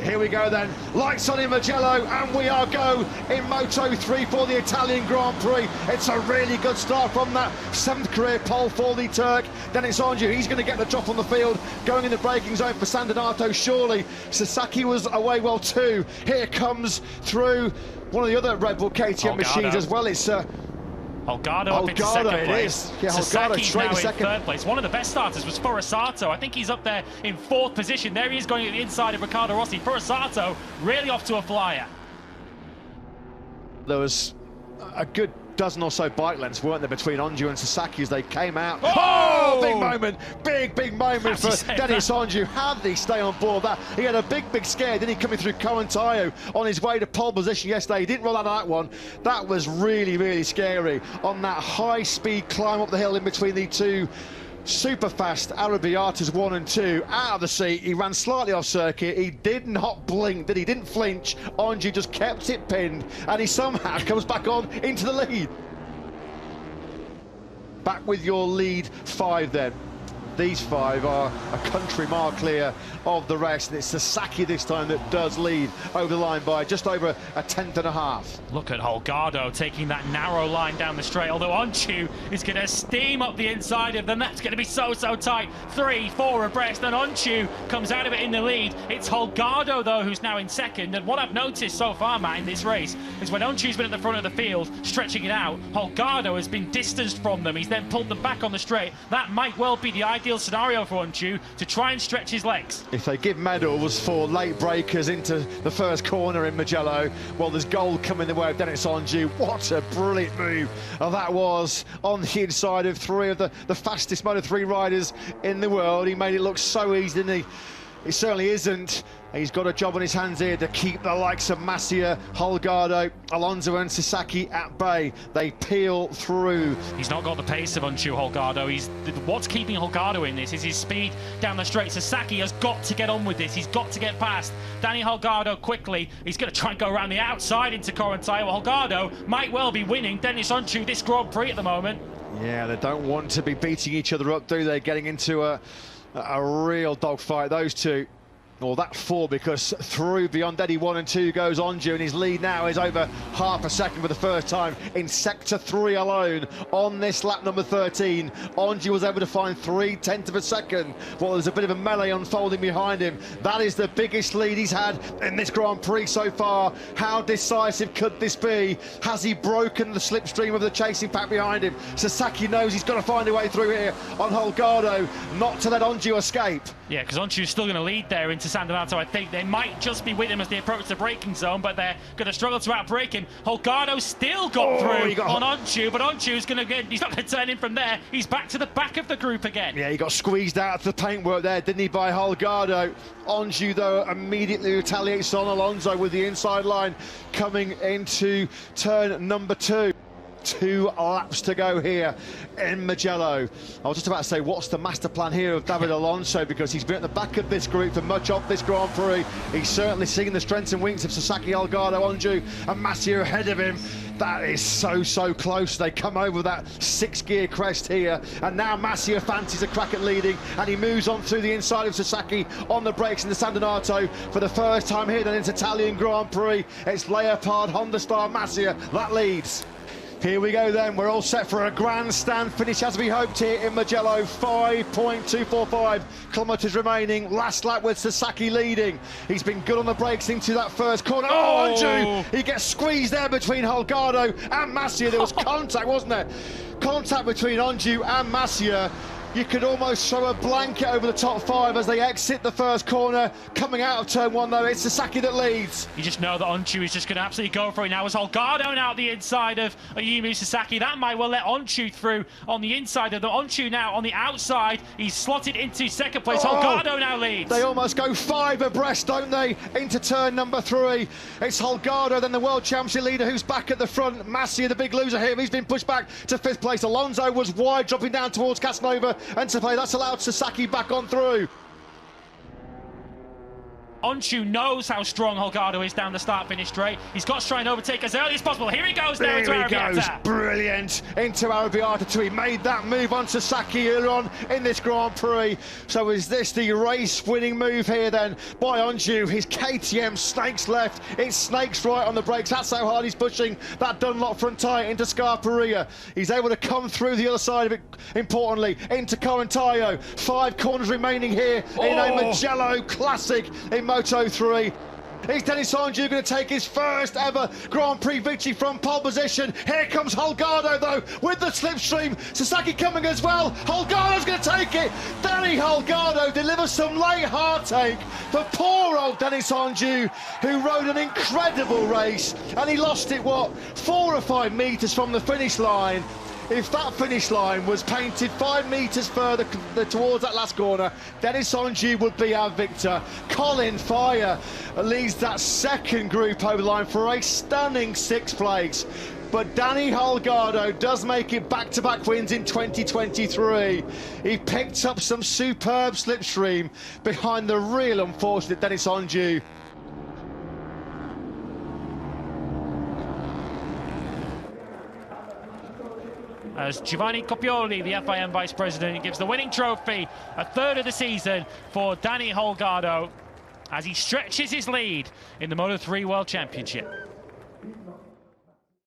Here we go then, lights on in Mugello, and we are go in Moto3 for the Italian Grand Prix. It's a really good start from that 7th career pole for the Turk. Then it's Onju, he's going to get the drop on the field, going in the braking zone for San Donato, surely. Sasaki was away well too. Here comes through one of the other Red Bull KTM machines as well. It's Holgado up into second place. Yeah, Sasaki's now in third place. One of the best starters was Forasato. I think he's up there in 4th position. There he is going at the inside of Riccardo Rossi. Forasato really off to a flyer. There was a good dozen or so bike lengths, weren't there, between Onju and Sasaki as they came out. Oh! Big moment, big moment for Dennis Onju. How did he stay on board that? He had a big scare, didn't he, coming through Corintaio on his way to pole position yesterday. He didn't roll out of that one. That was really scary on that high-speed climb up the hill in between the two super fast Arrabbiatas 1 and 2. Out of the seat, he ran slightly off circuit. He did not blink, he didn't flinch. Onju just kept it pinned, and he somehow comes back on into the lead. Back with your lead 5 then. These 5 are a country mile clear of the rest, and it's Sasaki this time that does lead over the line by just over a 1/10.5. Look at Holgado taking that narrow line down the straight, although Onju is going to steam up the inside of them. That's going to be so tight. 3, 4 abreast, and Onju comes out of it in the lead. It's Holgado, though, who's now in second, and what I've noticed so far, Matt, in this race is when Onju's been at the front of the field, stretching it out, Holgado has been distanced from them. He's then pulled them back on the straight. That might well be the ideal scenario for Onju to try and stretch his legs. If they give medals for late breakers into the first corner in Mugello, well, there's gold coming the way of Dennis Onju. What a brilliant move that was on the inside of 3 of the fastest Moto3 riders in the world. He made it look so easy, didn't he? It certainly isn't. He's got a job on his hands here to keep the likes of Masia, Holgado, Alonso and Sasaki at bay. They peel through. He's not got the pace of Onju Holgado. What's keeping Holgado in this is his speed down the straight. Sasaki has got to get on with this. He's got to get past Dani Holgado quickly. He's going to try and go around the outside into Corintaio. Holgado might well be winning Dennis Onju this Grand Prix at the moment. Yeah, they don't want to be beating each other up, do they? Getting into a real dogfight, those two. Or that 4, because through beyond Eddie 1 and 2 goes Onju, and his lead now is over half a second for the first time in Sector 3 alone on this lap number 13. Onju was able to find 3/10 of a second. Well, there's a bit of a melee unfolding behind him. That is the biggest lead he's had in this Grand Prix so far. How decisive could this be? Has he broken the slipstream of the chasing pack behind him? Sasaki knows he's got to find a way through here on Holgado, not to let Onju escape. Yeah, because Onju's still going to lead there into San Donato. I think they might just be with him as they approach the braking zone, but they're going to struggle to outbrake him. Holgado still got through on Onju, but Onju's going to he's not going to turn in from there. He's back to the back of the group again. Yeah, he got squeezed out of the paintwork there, didn't he, by Holgado. Onju, though, immediately retaliates on Alonso with the inside line coming into turn number 2. 2 laps to go here in Mugello. I was just about to say, what's the master plan here of David Alonso, because he's been at the back of this group for much of this Grand Prix. He's certainly seen the strengths and weaknesses of Sasaki, Holgado, Onju and Masia ahead of him. That is so close. They come over that 6-gear crest here, and now Masia fancies a crack at leading, and he moves on through the inside of Sasaki on the brakes in the San Donato for the first time here in this Italian Grand Prix. It's Leopard Honda star Masia that leads. Here we go then, we're all set for a grandstand finish as we hoped here in Mugello. 5.245 kilometres remaining, last lap with Sasaki leading. He's been good on the brakes into that first corner. Oh, Onju! He gets squeezed there between Holgado and Masia. There was contact, wasn't there? Contact between Onju and Masia. You could almost throw a blanket over the top 5 as they exit the first corner. Coming out of turn 1, though, it's Sasaki that leads. You just know that Onju is just going to absolutely go for it now. As Holgado now at the inside of Ayumu Sasaki, that might well let Onju through on the inside of the Onju now on the outside. He's slotted into second place. Holgado now leads. They almost go 5 abreast, don't they, into turn number 3. It's Holgado, then the World Championship leader, who's back at the front. Masia, the big loser here, he's been pushed back to 5th place. Alonso was wide, dropping down towards Casanova and to play. That's allowed Sasaki back on through. Onchu knows how strong Holgado is down the start-finish straight. He's got to try and overtake as early as possible. Here he goes now into Arrabbiata. Brilliant, into Arrabbiata 2. He made that move on Sasaki earlier on in this Grand Prix. So is this the race-winning move here then by Onchu? His KTM snakes left, it snakes right on the brakes. That's how hard he's pushing that Dunlop front tyre into Scarperia. He's able to come through the other side of it, importantly, into Corentaio. 5 corners remaining here in a Mugello Classic in Moto3. Is Dani Holgado going to take his first ever Grand Prix victory from pole position? Here comes Holgado though with the slipstream. Sasaki coming as well. Holgado's going to take it. Dani Holgado delivers some late heartache for poor old Dani Holgado, who rode an incredible race, and he lost it, 4 or 5 metres from the finish line. If that finish line was painted 5 metres further towards that last corner, Dani Holgado would be our victor. Colin Fire leads that second group over the line for a stunning 6th place. But Dani Holgado does make it back-to-back wins in 2023. He picked up some superb slipstream behind the real unfortunate Dani Holgado. As Giovanni Coppioli, the FIM Vice President, gives the winning trophy, a 3rd of the season for Dani Holgado, as he stretches his lead in the Moto3 World Championship.